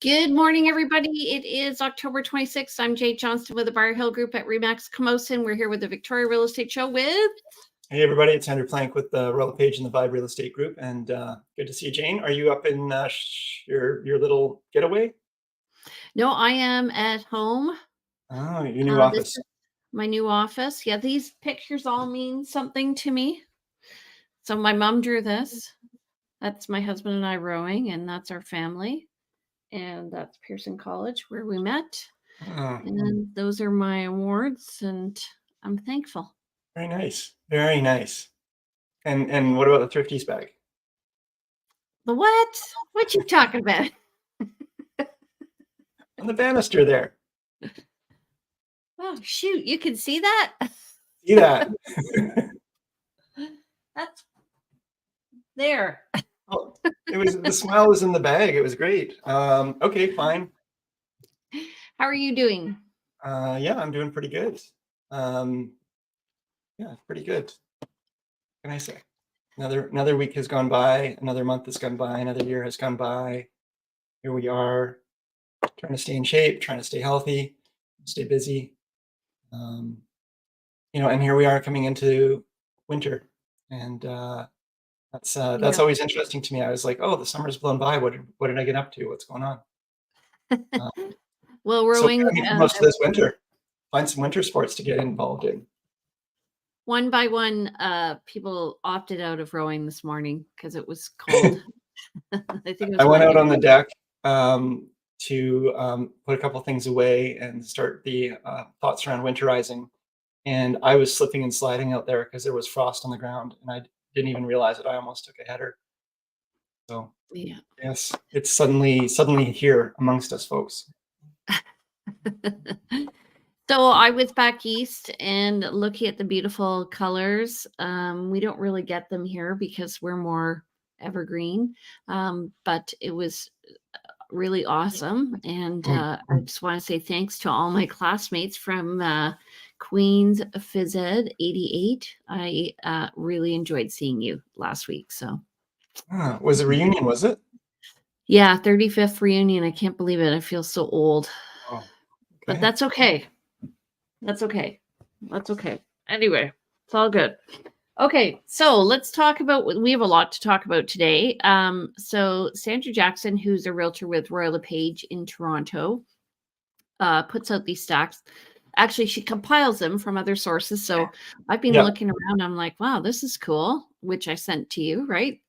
Good morning, everybody. It is October 26th. I'm Jade Johnston with the Bar Hill Group at Remax Camosun. We're here with the Victoria Real Estate Show with... Hey, everybody. It's Andrew Plank with the Royal LePage and the Vibe Real Estate Group. And good to see you, Jane. Are you up in your little getaway? No, I am at home. Oh, your new office. This is my new office. Yeah, these pictures all mean something to me. So my mom drew this. That's my husband and I rowing, and that's our family. And that's Pearson College where we met. And those are my awards, and I'm thankful. Very nice. Very nice. And what about the Thrifties bag? The what? What you talking about? On the banister there. Oh, shoot. You can see that? See that? That's there. Oh, the smile was in the bag. It was great. Okay, fine. How are you doing? Yeah, I'm doing pretty good. Yeah, pretty good. What can I say? Another week has gone by, another month has gone by, another year has gone by. Here we are, trying to stay in shape, trying to stay healthy, stay busy. And here we are coming into winter, and that's always interesting to me. I was like, oh, the summer's blown by. What did I get up to? What's going on? Well, rowing. So most of this winter, find some winter sports to get involved in. One by one, people opted out of rowing this morning because it was cold. I went out on the deck to put a couple things away and start the thoughts around winterizing. And I was slipping and sliding out there because there was frost on the ground, and I didn't even realize it. I almost took a header. So yeah, yes, it's suddenly here amongst us folks. So I was back east and looking at the beautiful colors. We don't really get them here because we're more evergreen, but it was really awesome. And I just want to say thanks to all my classmates from Queens Phys Ed 88. I really enjoyed seeing you last week. So was a reunion, was it? Yeah, 35th reunion. I can't believe it. I feel so old. Oh, okay. But that's okay. That's okay. That's okay. Anyway, it's all good. Okay, so let's talk about, we have a lot to talk about today. So Sandra Jackson, who's a realtor with Royal LePage in Toronto, puts out these stacks. Actually, she compiles them from other sources. So I've been looking around. I'm like, wow, this is cool, which I sent to you, right?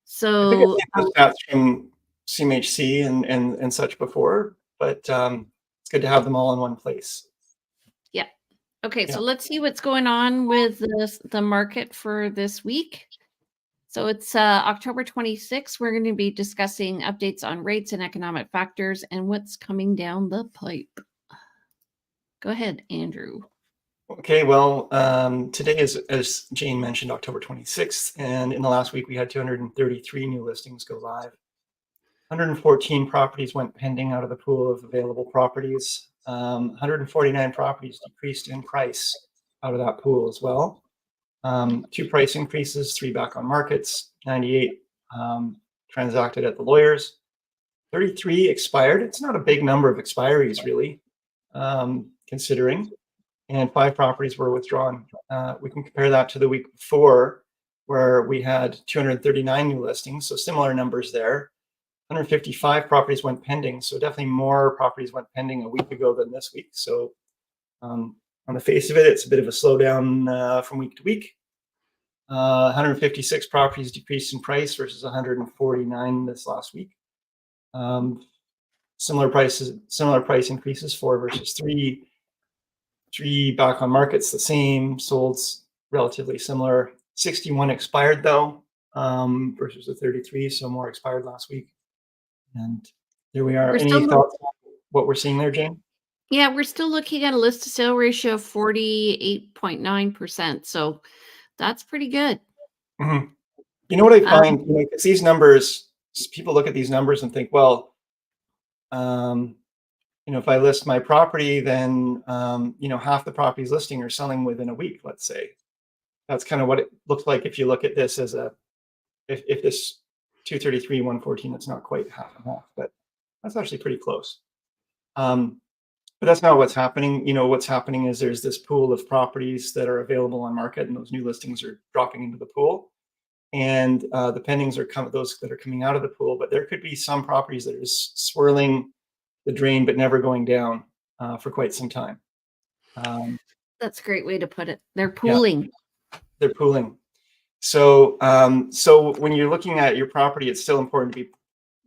So I think I've seen stats from CMHC and such before, but it's good to have them all in one place. Yeah. Okay, so let's see what's going on with the market for this week. So it's October 26th. We're going to be discussing updates on rates and economic factors and what's coming down the pipe. Go ahead, Andrew. Okay, well, today is, as Jane mentioned, October 26th, and in the last week we had 233 new listings go live. 114 properties went pending out of the pool of available properties. 149 properties decreased in price out of that pool as well. 2 price increases, 3 back on markets, 98 transacted at the lawyers, 33 expired. It's not a big number of expiries really, considering, and 5 properties were withdrawn. We can compare that to the week before where we had 239 new listings, so similar numbers there. 155 properties went pending, so definitely more properties went pending a week ago than this week. So on the face of it, it's a bit of a slowdown from week to week. 156 properties decreased in price versus 149 this last week. Similar price increases, 4 versus 3. 3 back on markets, the same. Solds relatively similar. 61 expired though, versus the 33, so more expired last week. And there we are. Any thoughts on what we're seeing there, Jane? Yeah, we're still looking at a list to sale ratio of 48.9%. So that's pretty good. You know what I find? Because these numbers, people look at these numbers and think, well, if I list my property, then half the properties listing are selling within a week, let's say. That's kind of what it looks like if you look at this as if this 233, 114. It's not quite half and half, but that's actually pretty close. But that's not what's happening. What's happening is there's this pool of properties that are available on market, and those new listings are dropping into the pool. And the pendings are those that are coming out of the pool. But there could be some properties that are swirling the drain, but never going down for quite some time. That's a great way to put it. They're Yeah, pooling. they're pooling. So, when you're looking at your property, it's still important to be,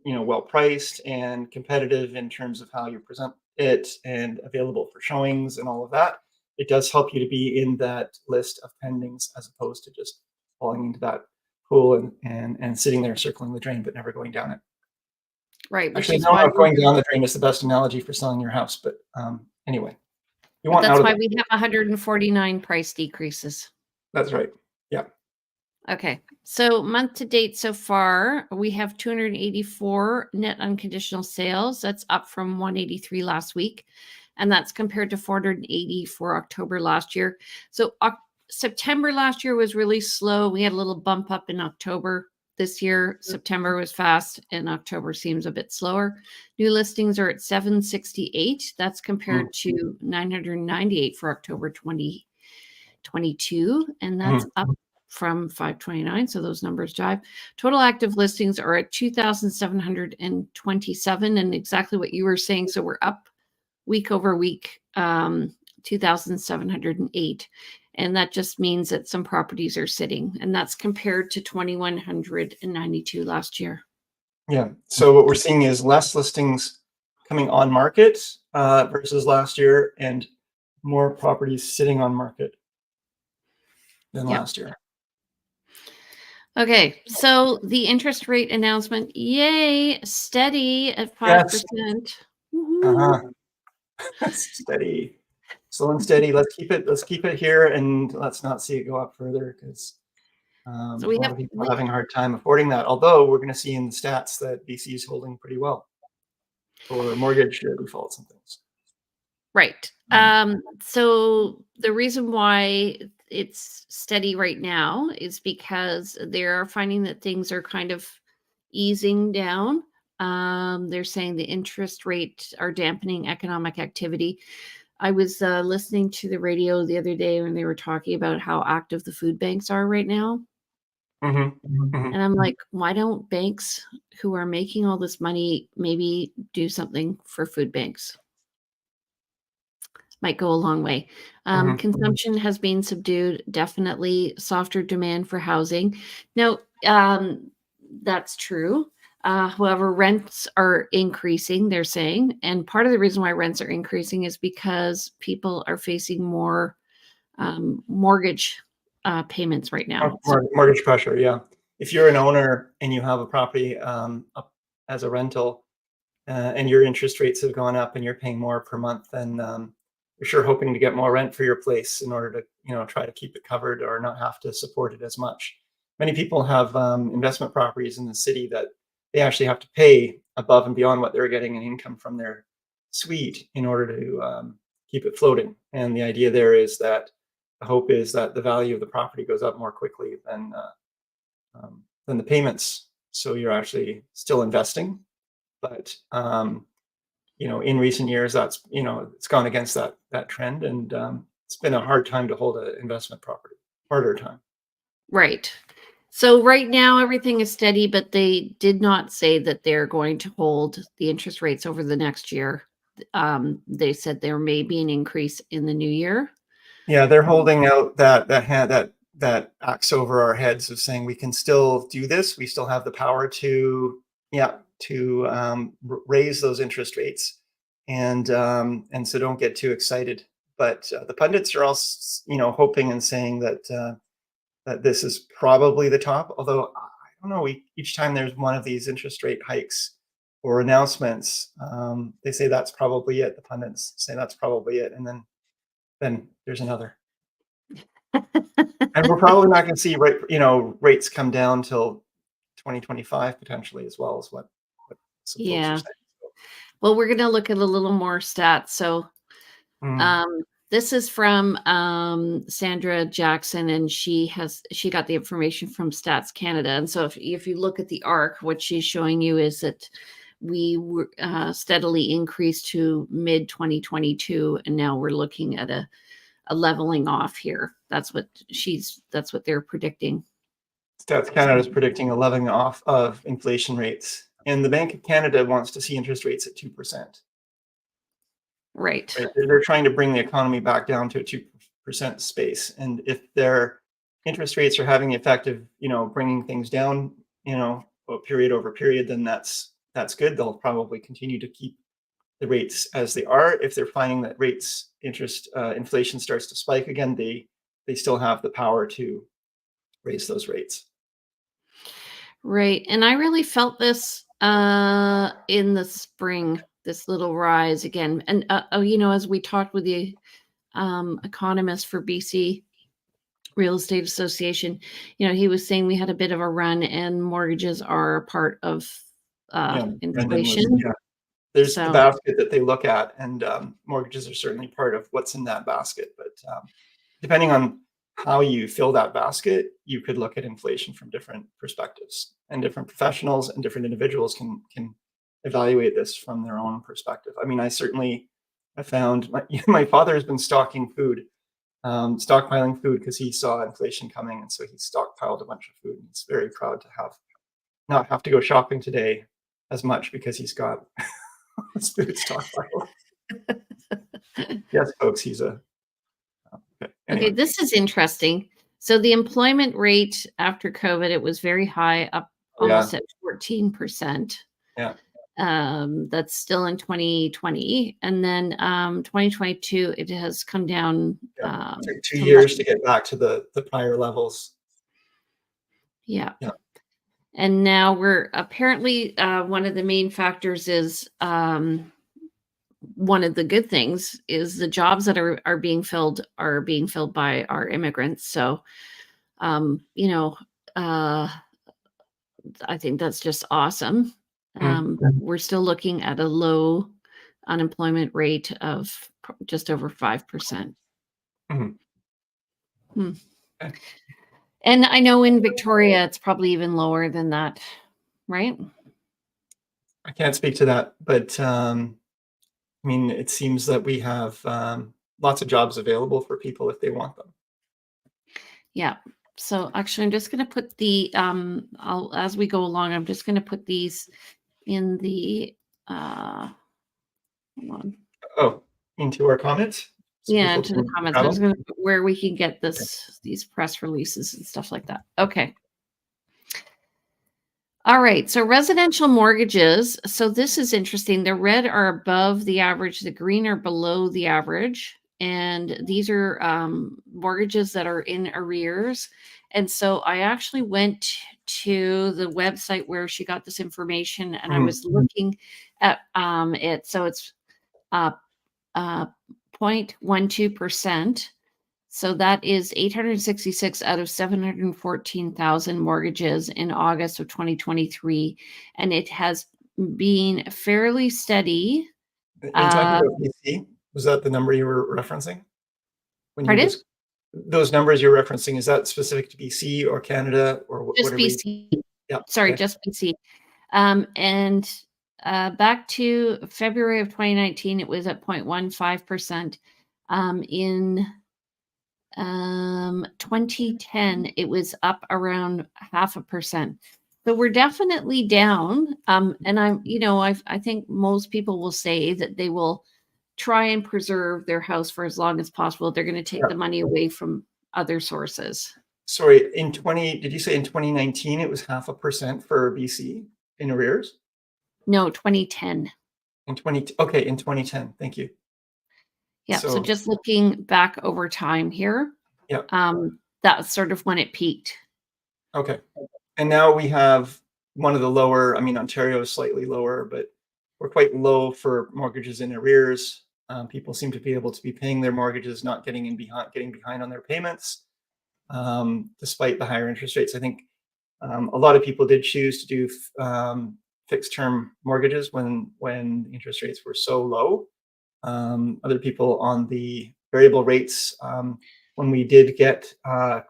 well priced and competitive in terms of how you present it and available for showings and all of that. It does help you to be in that list of pendings as opposed to just falling into that pool and sitting there circling the drain but never going down it. Right. Actually, no, going down the drain is the best analogy for selling your house. But anyway, you want that's out of why we have 149 price decreases. That's right. Yeah. Okay. So month to date so far, we have 284 net unconditional sales. That's up from 183 last week. And that's compared to 480 for October last year. So September last year was really slow. We had a little bump up in October. This year, September was fast and October seems a bit slower. New listings are at 768. That's compared to 998 for October 2022. And that's up from 529. So those numbers jive. Total active listings are at 2,727. And exactly what you were saying. So we're up week over week, 2,708. And that just means that some properties are sitting. And that's compared to 2,192 last year. Yeah. So what we're seeing is less listings coming on market versus last year, and more properties sitting on market than last year. Okay, so the interest rate announcement, yay, steady at 5%. Yes. Steady, slow and steady. Let's keep it here, and let's not see it go up further, because So a lot of people are having a hard time affording that. Although we're going to see in the stats that BC is holding pretty well for mortgage defaults and things. Right. So the reason why it's steady right now is because they're finding that things are kind of easing down. They're saying the interest rates are dampening economic activity. I was listening to the radio the other day when they were talking about how active the food banks are right now. And I'm like, why don't banks who are making all this money maybe do something for food banks? Might go a long way. Consumption has been subdued, definitely softer demand for housing. Now, that's true. However, rents are increasing, they're saying. And part of the reason why rents are increasing is because people are facing more mortgage payments right now. Mortgage pressure, yeah. If you're an owner and you have a property up as a rental, and your interest rates have gone up and you're paying more per month, then you're sure hoping to get more rent for your place in order to, try to keep it covered or not have to support it as much. Many people have investment properties in the city that they actually have to pay above and beyond what they're getting in income from their suite in order to keep it floating. And the idea there is that the hope is that the value of the property goes up more quickly than the payments. So you're actually still investing, but in recent years, that's it's gone against that trend, and it's been a hard time to hold an investment property, harder time. Right. So right now everything is steady, but they did not say that they're going to hold the interest rates over the next year. They said there may be an increase in the new year. Yeah, they're holding out that axe over our heads of saying we can still do this. We still have the power to raise those interest rates, and so don't get too excited. But the pundits are also hoping and saying that this is probably the top. Although I don't know, each time there's one of these interest rate hikes or announcements, they say that's probably it. The pundits say that's probably it, and then there's another. And we're probably not going to see rates come down till 2025 potentially, as well, as what some folks are saying. Well, we're going to look at a little more stats. So This is from Sandra Jackson, and she got the information from Stats Canada. And so if you look at the arc, what she's showing you is that we were steadily increased to mid 2022, and now we're looking at a leveling off here. That's what they're predicting. Stats Canada is predicting a leveling off of inflation rates, and the Bank of Canada wants to see interest rates at 2%. Right. Right? They're trying to bring the economy back down to a 2% space, and if their interest rates are having the effect of bringing things down, period over period, then that's good. They'll probably continue to keep the rates as they are. If they're finding that inflation starts to spike again, they still have the power to raise those rates. Right. And I really felt this in the spring, this little rise again. And, as we talked with the economist for BC Real Estate Association, he was saying we had a bit of a run and mortgages are a part of inflation. There's the basket that they look at, and mortgages are certainly part of what's in that basket. But depending on how you fill that basket, you could look at inflation from different perspectives, and different professionals and different individuals can evaluate this from their own perspective. I mean, I found my father has been stockpiling food because he saw inflation coming, and so he stockpiled a bunch of food. And he's very proud to not have to go shopping today as much because he's got his food stockpiled. Yes, folks, he's a Okay, this is interesting. So the employment rate after COVID, it was very high, up almost at 14%. Yeah. That's still in 2020. And then 2022, it has come down. It took 2 years to get back to the prior levels. Yeah. And now we're apparently one of the main factors is one of the good things is the jobs that are being filled by our immigrants. So, I think that's just awesome. We're still looking at a low unemployment rate of just over 5%. And I know in Victoria, it's probably even lower than that, right? I can't speak to that, but I mean, it seems that we have lots of jobs available for people if they want them. Yeah. So actually, I'm just going to put the, as we go along, I'm just going to put these in the, hold on. Oh, into our comments? So yeah, into the comments. I'm just going to put where we can get these press releases and stuff like that. Okay. All right. So residential mortgages. So this is interesting. The red are above the average. The green are below the average. And these are mortgages that are in arrears. And so I actually went to the website where she got this information, and I was looking at it. So it's 0.12%. So that is 866 out of 714,000 mortgages in August of 2023. And it has been fairly steady. Are you talking about BC? Was that the number you were referencing? Pardon? Those numbers you're referencing, is that specific to BC or Canada or just BC? Yeah. Sorry, just BC. And back to February of 2019, it was at 0.15%. In 2010, it was up around 0.5%. So we're definitely down. And I think most people will say that they will try and preserve their house for as long as possible. They're going to take the money away from other sources. Sorry, did you say in 2019 it was 0.5% for BC in arrears? No, 2010. In 2010. Thank you. Yeah. So just looking back over time here. Yeah. That's sort of when it peaked. Okay. And now we have one of the lower, I mean, Ontario is slightly lower, but we're quite low for mortgages in arrears. People seem to be able to be paying their mortgages, not getting behind on their payments, despite the higher interest rates. I think a lot of people did choose to do fixed term mortgages when interest rates were so low. Other people on the variable rates. When we did get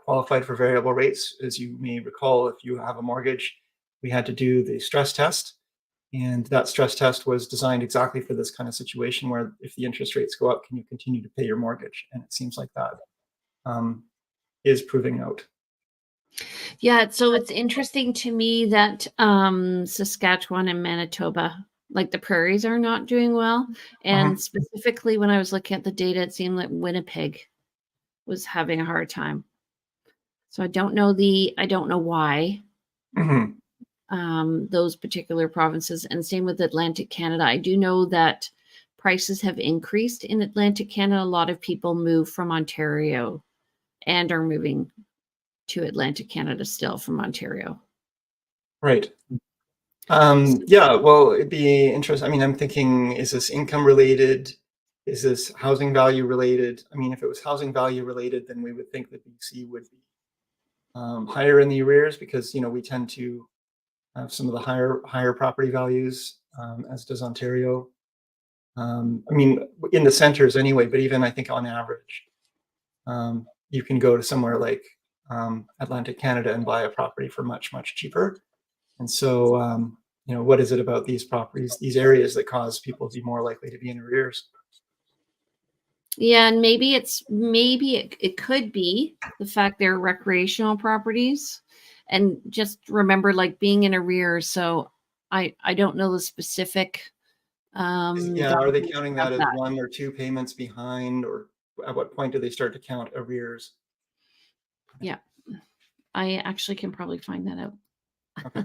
qualified for variable rates, as you may recall, if you have a mortgage, we had to do the stress test. And that stress test was designed exactly for this kind of situation where if the interest rates go up, can you continue to pay your mortgage? And it seems like that is proving out. Yeah, so it's interesting to me that Saskatchewan and Manitoba, like the prairies, are not doing well. And Mhm, specifically, when I was looking at the data, it seemed like Winnipeg was having a hard time. So I don't know why mhm. those particular provinces, and same with Atlantic Canada. I do know that prices have increased in Atlantic Canada. A lot of people move from Ontario and are moving to Atlantic Canada still from Ontario. Right. So, Yeah, well, it'd be interesting. I mean, I'm thinking, is this income related? Is this housing value related? I mean, if it was housing value related, then we would think that BC would be higher in the arrears because, we tend to have some of the higher property values, as does Ontario. I mean, in the centers anyway, but even I think on average, you can go to somewhere like Atlantic Canada and buy a property for much, much cheaper. And so, what is it about these properties, these areas that cause people to be more likely to be in arrears? yeah, and maybe it could be the fact they're recreational properties. And just remember, like being in arrears. So I don't know the specific Yeah, are they definition counting of that as that. one or two payments behind, or at what point do they start to count arrears? Yeah, I actually can probably find that out. Okay.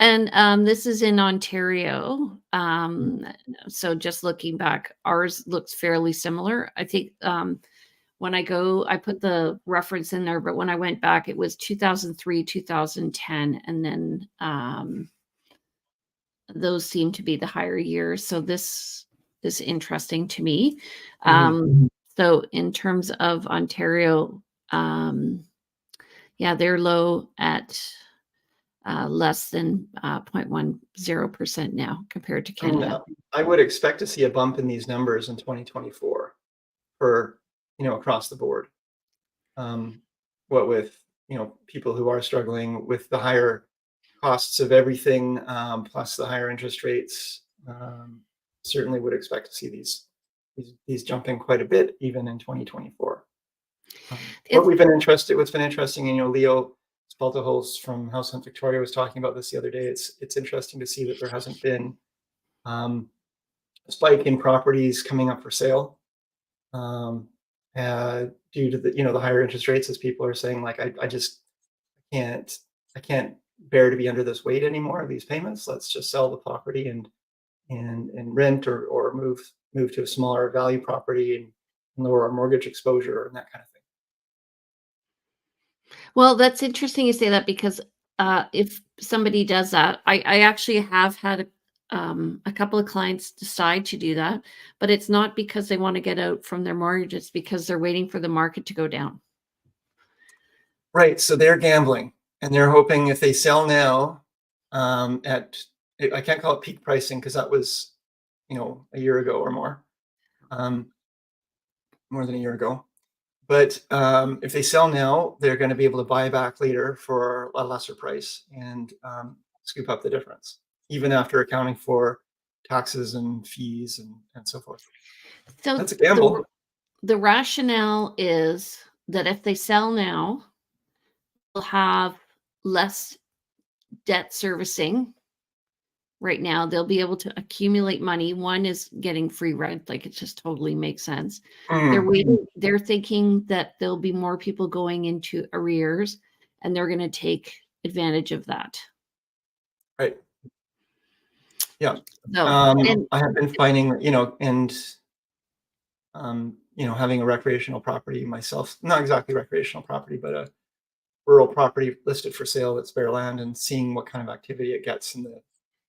And this is in Ontario. So just looking back, ours looks fairly similar. I think when I put the reference in there, but when I went back, it was 2003, 2010, and then those seem to be the higher years. So this is interesting to me. Mhm. So in terms of Ontario, um, yeah, they're low at less than 0.10% now compared to I mean, Canada. I would expect to see a bump in these numbers in 2024 for, across the board. Um, what with, people who are struggling with the higher costs of everything, plus the higher interest rates, certainly would expect to see these jumping quite a bit even in 2024. It's What's been interesting, Leo Spaltaholz from House Hunt Victoria was talking about this the other day. It's interesting to see that there hasn't been um, a spike in properties coming up for sale, um, due to the higher interest rates, as people are saying, like, I just can't I can't bear to be under this weight anymore, these payments. Let's just sell the property and rent, or move to a smaller value property and lower our mortgage exposure and that kind of thing. Well, that's interesting you say that because if somebody does that, I actually have had a couple of clients decide to do that, but it's not because they want to get out from their mortgage. It's because they're waiting for the market to go down. Right. So they're gambling and they're hoping if they sell now, at, I can't call it peak pricing because that was, a year ago or um, more than a year ago. But if they sell now, they're going to be able to buy back later for a lesser price and scoop up the difference, even after accounting for taxes and fees and so forth. So That's a gamble. the rationale is that if they sell now, they'll have less debt servicing. Right now, they'll be able to accumulate money. One is getting free rent, like, it just totally makes sense. Mm, They're thinking that there'll be more people going into arrears, and they're gonna take advantage of that. right. Yeah. So and I have been finding, having a recreational property myself, not exactly recreational property, but a rural property listed for sale that's bare land, and seeing what kind of activity it gets and the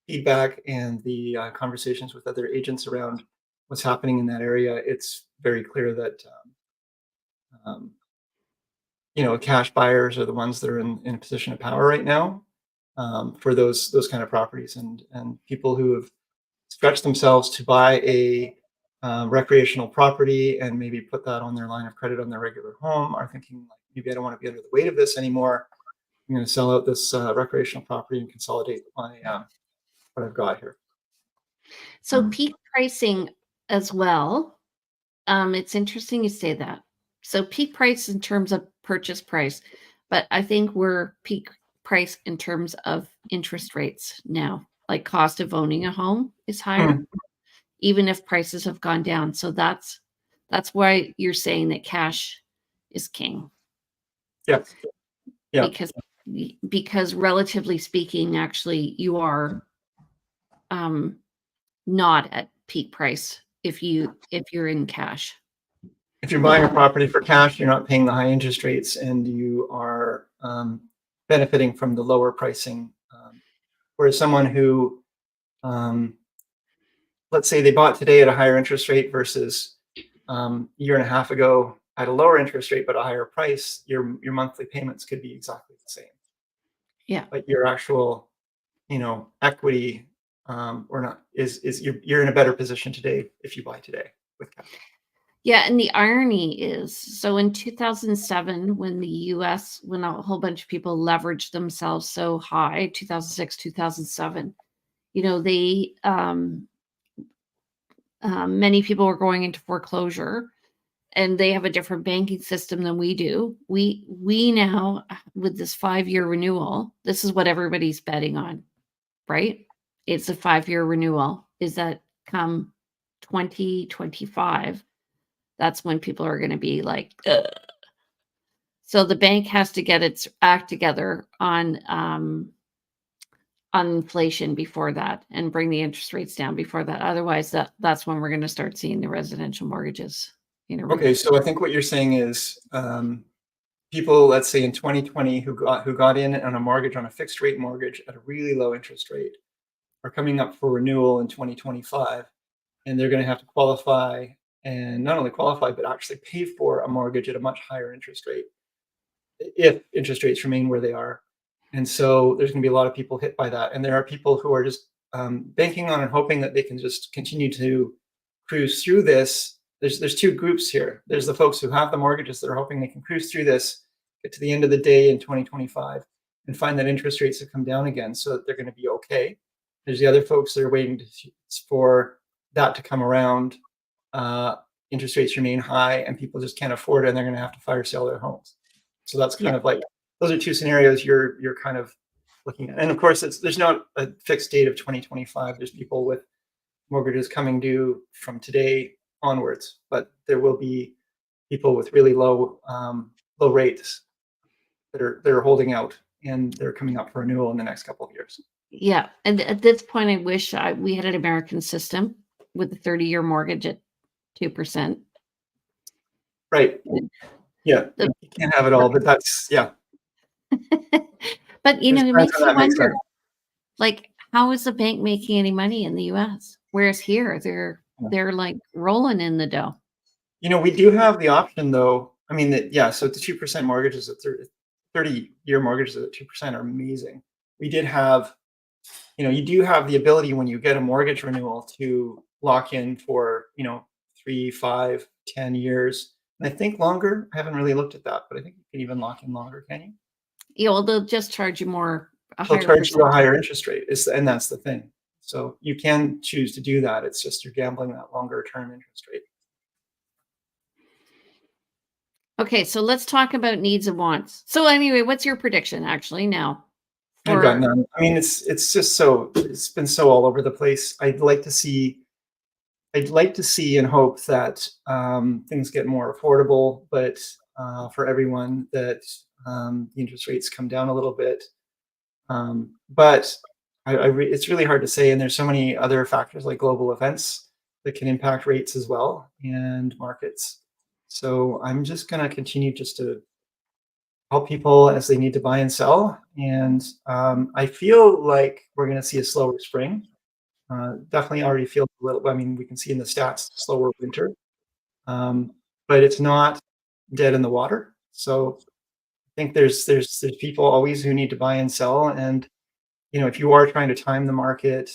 feedback and the conversations with other agents around what's happening in that area. It's very clear that, um, cash buyers are the ones that are in a position of power right now, for those kind of properties, and people who have stretched themselves to buy a recreational property and maybe put that on their line of credit on their regular home are thinking like, maybe I don't want to be under the weight of this anymore. I'm going to sell out this recreational property and consolidate my what I've got here. So peak pricing as well. It's interesting you say that. So peak price in terms of purchase price, but I think we're peak price in terms of interest rates now. Like cost of owning a home is higher, Mm, even if prices have gone down. So that's why you're saying that cash is king yeah, yeah. because because relatively speaking, actually you are um not at peak price if you're in cash. If you're buying a property for cash, you're not paying the high interest rates, and you are benefiting from the lower pricing. Whereas someone who, um, let's say, they bought today at a higher interest rate versus a year and a half ago at a lower interest rate but a higher price, your monthly payments could be exactly the same, Yeah. but your actual, equity or not is you're in a better position today if you buy today with cash. Yeah, and the irony is, so in 2007, when the US, when a whole bunch of people leveraged themselves so high, 2006, 2007, they, many people were going into foreclosure and they have a different banking system than we do. We now, with this 5-year renewal, this is what everybody's betting on, right? It's a 5-year renewal. Is that come 2025? That's when people are going to be like, ugh. So the bank has to get its act together on inflation before that and bring the interest rates down before that. Otherwise, that's when we're going to start seeing the residential mortgages, Okay, really. so I think what you're saying is people, let's say in 2020, who got in on a mortgage on a fixed rate mortgage at a really low interest rate, are coming up for renewal in 2025, and they're going to have to qualify, and not only qualify but actually pay for a mortgage at a much higher interest rate if interest rates remain where they are. And so there's going to be a lot of people hit by that. And there are people who are just banking on and hoping that they can just continue to cruise through this. There's two groups here. There's the folks who have the mortgages that are hoping they can cruise through this, get to the end of the day in 2025, and find that interest rates have come down again so that they're going to be okay. There's the other folks that are waiting for that to come around. Interest rates remain high and people just can't afford it and they're going to have to fire sale their homes. So that's Yeah. kind of like, those are two scenarios you're kind of looking at. And of course, there's not a fixed date of 2025. There's people with mortgages coming due from today onwards, but there will be people with really low rates that are holding out, and they're coming up for renewal in the next couple of years. Yeah. And at this point, I wish we had an American system with a 30-year mortgage at 2%. Right. Yeah. The, You can't have it all, but that's, yeah. but, There's it times makes when you that makes sense. wonder, like, how is the bank making any money in the US? Whereas here, they're like rolling in the dough. We do have the option though. I mean, yeah, so the 2% mortgages at 30-year mortgages at 2% are amazing. We did have, you do have the ability when you get a mortgage renewal to lock in for, 3, 5, 10 years. And I think longer. I haven't really looked at that, but I think you can even lock in longer, can you? Yeah, well, they'll just charge you a They'll higher charge you a percentage. higher interest rate, and that's the thing. So you can choose to do that. It's just you're gambling that longer term interest rate. Okay, so let's talk about needs and wants. So anyway, what's your prediction actually now I've got for none. I mean, it's been so all over the place. I'd like to see and hope that things get more affordable, but for everyone that the interest rates come down a little bit. But it's really hard to say, and there's so many other factors like global events that can impact rates as well and markets. So I'm just going to continue just to help people as they need to buy and sell. And I feel like we're going to see a slower spring. Definitely already feel a little, I mean, we can see in the stats, slower winter, um, but it's not dead in the water. So I think there's people always who need to buy and sell. And, if you are trying to time the market,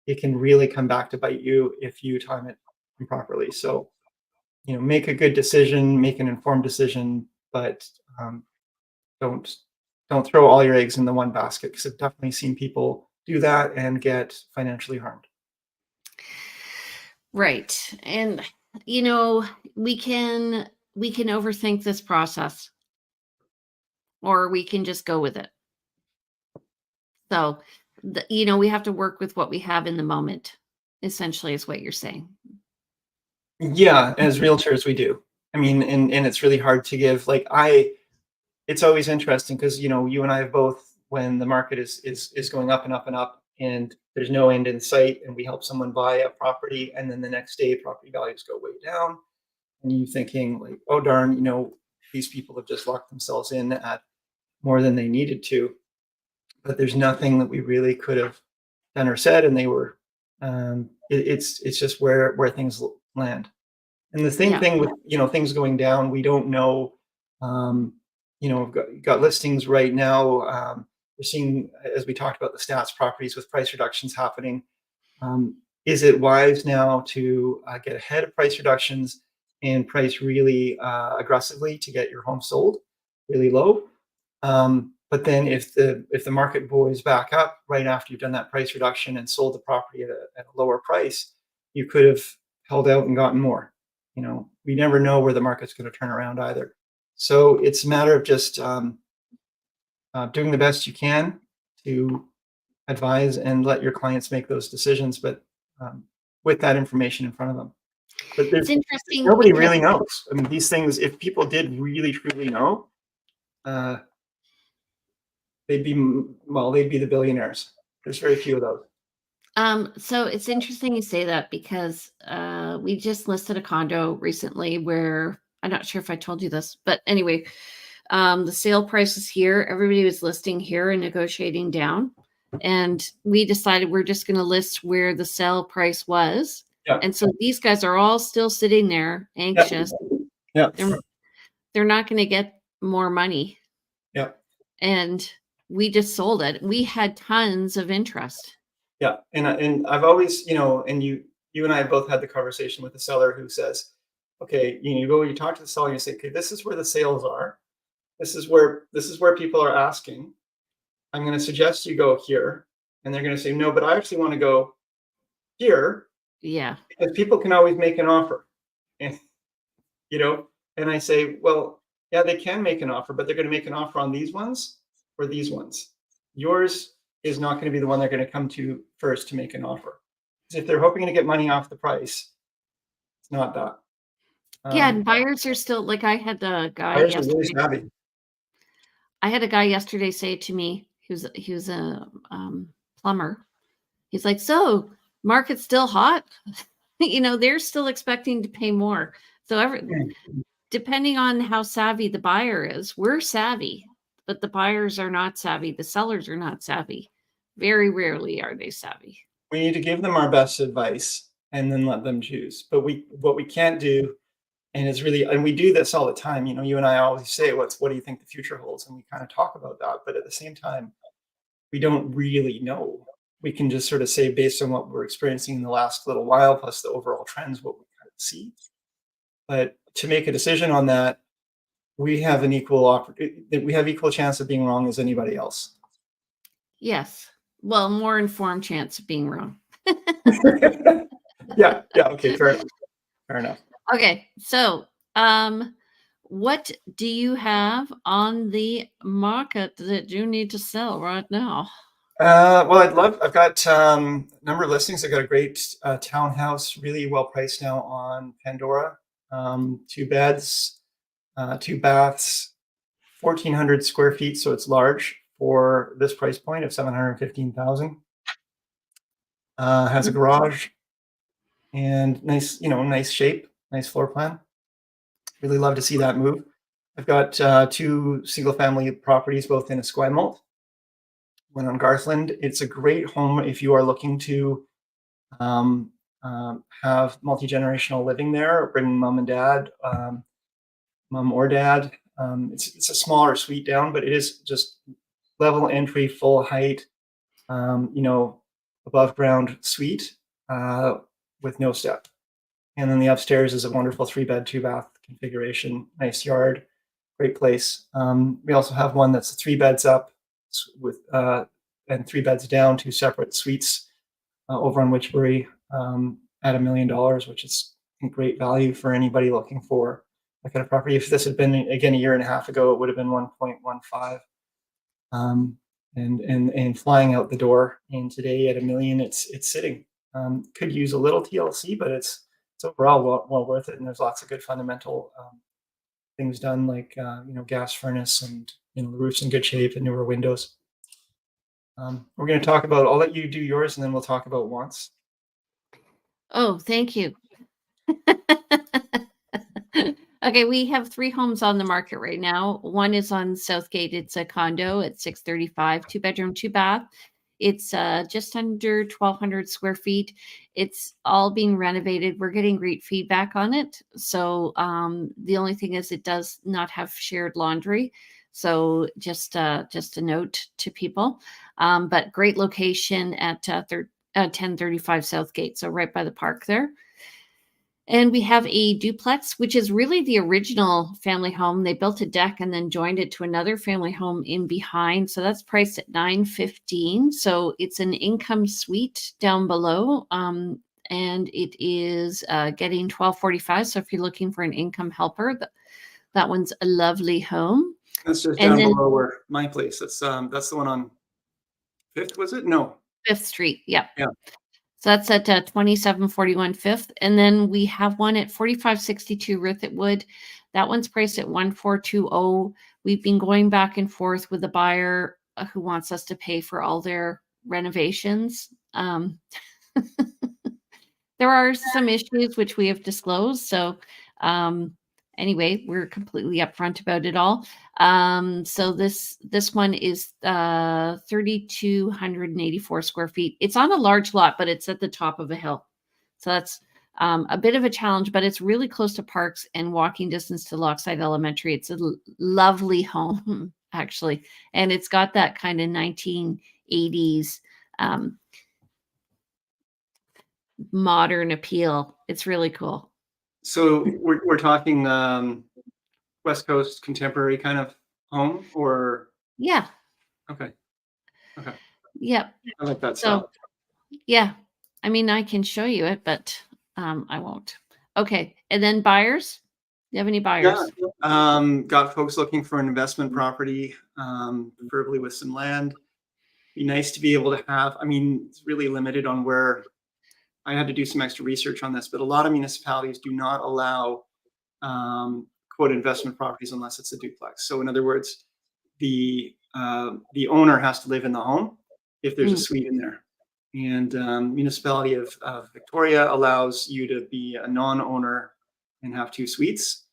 it can really come back to bite you if you time it improperly. So, make a good decision, make an informed decision, but um, don't don't throw all your eggs in the one basket, because I've definitely seen people do that and get financially harmed. Right. And you know, we can overthink this process or we can just go with it. So, we have to work with what we have in the moment, essentially, is what you're saying. Yeah, as realtors, we do. I mean, and it's really hard to give. It's always interesting because you and I have both, when the market is going up and up and up, and there's no end in sight, and we help someone buy a property, and then the next day property values go way down, and you thinking like, oh darn, these people have just locked themselves in at more than they needed to, but there's nothing that we really could have done or said, and they were. It's just where things land. And the same Yeah. thing with, things going down. We don't know. Um, we've got listings right now. We're seeing, as we talked about the stats, properties with price reductions happening. Is it wise now to get ahead of price reductions and price really aggressively to get your home sold really low? But then if the market buoys back up right after you've done that price reduction and sold the property at a lower price, you could have held out and gotten more. We never know where the market's going to turn around either. So it's a matter of just doing the best you can to advise and let your clients make those decisions, but with that information in front of them. But It's there's interesting nobody because really knows. I mean, these things, if people did really truly know, uh, they'd be the billionaires. There's very few of those. so it's interesting you say that because we just listed a condo recently where I'm not sure if I told you this, but anyway, the sale price is here. Everybody was listing here and negotiating down. And we decided we're just going to list where the sale price was. Yeah, And so these guys are all still sitting there yeah, anxious. yeah, They're not going to get more money. yeah, And we just sold it. We had tons of interest. yeah. And I've always, and you and I have both had the conversation with the seller who says, okay, you talk to the seller, and you say, okay, this is where the sales are. This is where people are asking. I'm going to suggest you go here, and they're going to say no, but I actually want to go here, Yeah. because people can always make an offer. And you know, and I say, well, yeah, they can make an offer, but they're going to make an offer on these ones or these ones. Yours is not going to be the one they're going to come to first to make an offer. Because if they're hoping to get money off the price, it's not that. Yeah. And Um, buyers are still like Buyers are really savvy. I had a guy yesterday say to me, he was a plumber. He's like, so market's still hot. They're still expecting to pay more. So depending on how savvy the buyer is, we're savvy, but the buyers are not savvy. The sellers are not savvy. Very rarely are they savvy. We need to give them our best advice and then let them choose. But what we can't do, and we do this all the time. You and I always say, what do you think the future holds? And we kind of talk about that. But at the same time, we don't really know. We can just sort of say, based on what we're experiencing in the last little while, plus the overall trends, what we kind of see. But to make a decision on that, we have equal chance of being wrong as anybody else. Yes. Well, more informed chance of being wrong. Yeah, yeah, okay, fair enough. Fair enough. Okay. So, what do you have on the market that you need to sell right now? Well, I've got a number of listings. I've got a great townhouse, really well priced now on Pandora. Two beds, two baths, 1,400 square feet, so it's large for this price point of 715,000. Has a garage and nice shape, nice floor plan. Really love to see that move. I've got two single family properties, both in Esquimalt, one on Garthland. It's a great home if you are looking to um, have multi-generational living there, or bring mom and dad, mom or dad. It's a smaller suite down, but it is just level entry, full height, above ground suite with no step. And then the upstairs is a wonderful 3-bed, 2-bath configuration, nice yard, great place. We also have one that's 3 beds up with and 3 beds down, 2 separate suites over on Witchbury at $1 million, which is great value for anybody looking for that kind of property. If this had been again a year and a half ago, it would have been 1.15. And flying out the door. And today at $1 million, it's sitting. Could use a little TLC, but it's overall well worth it. And there's lots of good fundamental things done, like gas furnace, and the roof's in good shape and newer windows. We're going to talk about. I'll let you do yours, and then we'll talk about wants. Oh, thank you. Okay, we have 3 homes on the market right now. One is on Southgate. It's a condo at 635, 2-bedroom, 2-bath. It's just under 1,200 square feet. It's all being renovated. We're getting great feedback on it. So the only thing is it does not have shared laundry. So just a note to people. But great location at 1035 Southgate. So right by the park there. And we have a duplex, which is really the original family home. They built a deck and then joined it to another family home in behind. So that's priced at $915. So it's an income suite down below. And it is getting $1,245. So if you're looking for an income helper, that one's a lovely home. That's just down below where my place. That's the one on 5th, was it? No. 5th Street. Yeah. Yeah. So that's at 2741 5th. And then we have one at 4562 Rithitwood. That one's priced at 1420. We've been going back and forth with a buyer who wants us to pay for all their renovations. There are some issues which we have disclosed. So anyway, we're completely upfront about it all. So this one is 3,284 square feet. It's on a large lot, but it's at the top of a hill. So that's a bit of a challenge, but it's really close to parks and walking distance to Lochside Elementary. It's a lovely home, actually. And it's got that kind of 1980s modern appeal. It's really cool. So we're talking West Coast contemporary kind of home, or yeah. Okay. Yep. I like that style. Yeah, I mean, I can show you it, but I won't. Okay, and then buyers. Do you have any buyers? Yeah. Got folks looking for an investment property, preferably with some land. Be nice to be able to have. I mean, it's really limited on where. I had to do some extra research on this, but a lot of municipalities do not allow quote investment properties unless it's a duplex. So in other words, the owner has to live in the home if there's a suite in there. And municipality of Victoria allows you to be a non-owner and have 2 suites,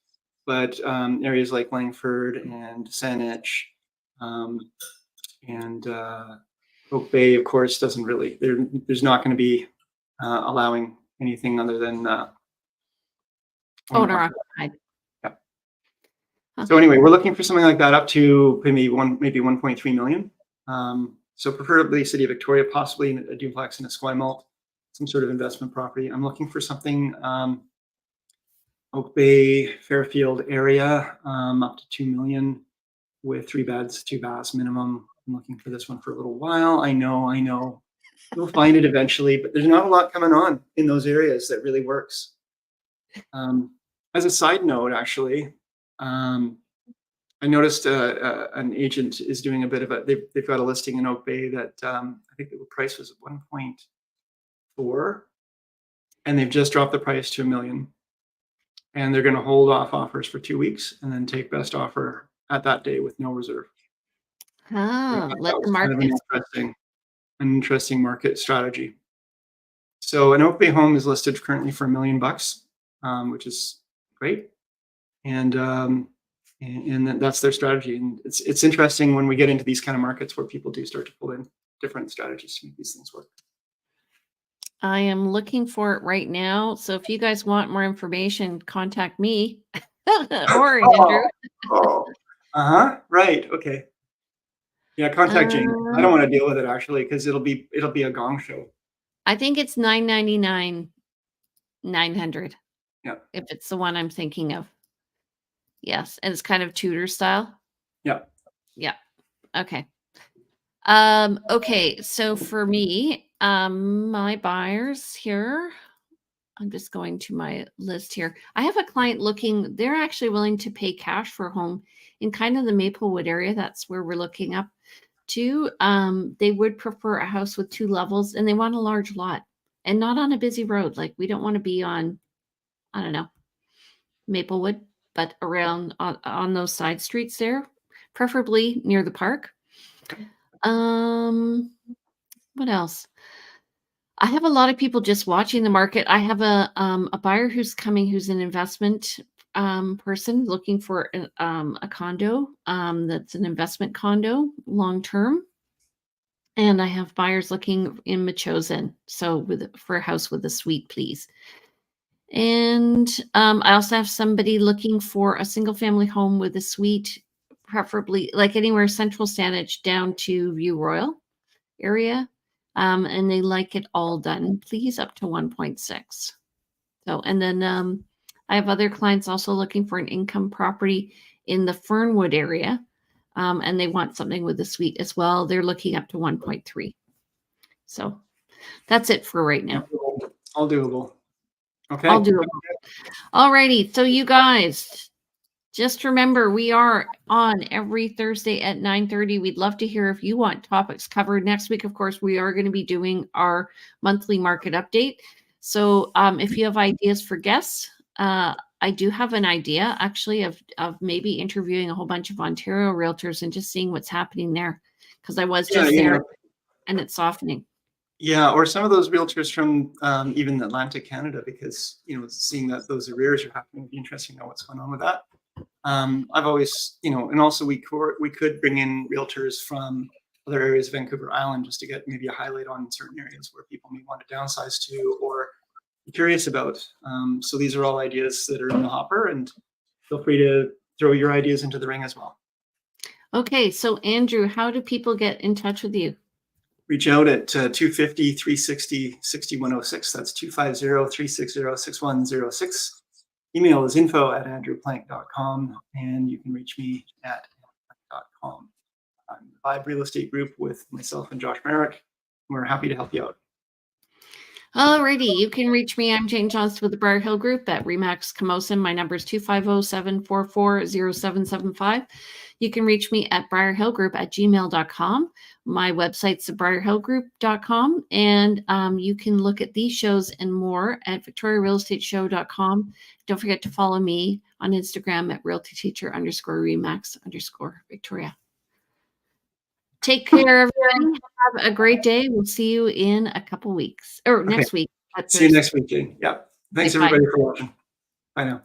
but areas like Langford and Saanich and Oak Bay, of course, doesn't really. There's not going to be allowing anything other than owner occupied. Yeah. So anyway, we're looking for something like that up to maybe 1.3 million. So preferably City of Victoria, possibly a duplex in Esquimalt, some sort of investment property. I'm looking for something Oak Bay, Fairfield area, up to 2 million with 3 beds, 2 baths minimum. I'm looking for this one for a little while. I know. You'll find it eventually, but there's not a lot coming on in those areas that really works. As a side note, actually, I noticed an agent is doing a bit of they've got a listing in Oak Bay that I think the price was 1.4, and they've just dropped the price to $1 million. And they're going to hold off offers for 2 weeks and then take best offer at that day with no reserve. Let the market. An interesting market strategy. So an Oak Bay home is listed currently for $1 million, which is great, and that's their strategy. And it's interesting when we get into these kind of markets where people do start to pull in different strategies to make these things work. I am looking for it right now. So if you guys want more information, contact me or Andrew. Right. Okay. Yeah, contact Jane. I don't want to deal with it actually because it'll be a gong show. I think it's $999, $900. Yeah. If it's the one I'm thinking of. Yes, and it's kind of Tudor style. Yeah. Yeah. Okay. Okay, so for me, my buyers here, I'm just going to my list here. I have a client looking, they're actually willing to pay cash for a home in kind of the Maplewood area. That's where we're looking up to. They would prefer a house with 2 levels and they want a large lot and not on a busy road. Like we don't want to be on, I don't know, Maplewood, but around on those side streets there, preferably near the park. Um, what else? I have a lot of people just watching the market. I have a buyer who's coming who's an investment person looking for a condo that's an investment condo long term. And I have buyers looking in Machosen, so for a house with a suite, please. And I also have somebody looking for a single family home with a suite, preferably like anywhere central Saanich down to View Royal area. And they like it all done, please, up to 1.6. So, and then I have other clients also looking for an income property in the Fernwood area. And they want something with a suite as well. They're looking up to 1.3. So that's it for right now. All doable. Okay. All doable. All righty. So you guys, just remember, we are on every Thursday at 9:30. We'd love to hear if you want topics covered. Next week, of course, we are going to be doing our monthly market update. So if you have ideas for guests, I do have an idea actually of maybe interviewing a whole bunch of Ontario realtors and just seeing what's happening there. Because I was just there and it's softening. Yeah, or some of those realtors from even Atlantic Canada, because seeing that those arrears are happening, it'd be interesting to know what's going on with that. I've always, and also we could bring in realtors from other areas of Vancouver Island just to get maybe a highlight on certain areas where people may want to downsize to or be curious about. So these are all ideas that are in the hopper, and feel free to throw your ideas into the ring as well. Okay, so Andrew, how do people get in touch with you? Reach out at 250-360-6106. That's 250-360-6106. Email is info@andrewplank.com, and you can reach me at andrewplank.com. I'm the Vibe Real Estate Group with myself and Josh Merrick. We're happy to help you out. Alrighty, you can reach me. I'm Jane Johnston with the Briar Hill Group at Remax Camosun. My number is 250-744-0775. You can reach me at briarhillgroup@gmail.com. My website's briarhillgroup.com, and you can look at these shows and more at victoriarealestateshow.com. Don't forget to follow me on Instagram at realtyteacher_remax_Victoria. Take care, everybody. Have a great day. We'll see you in a couple weeks or next week. See you next week, Jane. Yeah. Thanks, everybody, for watching. Bye now.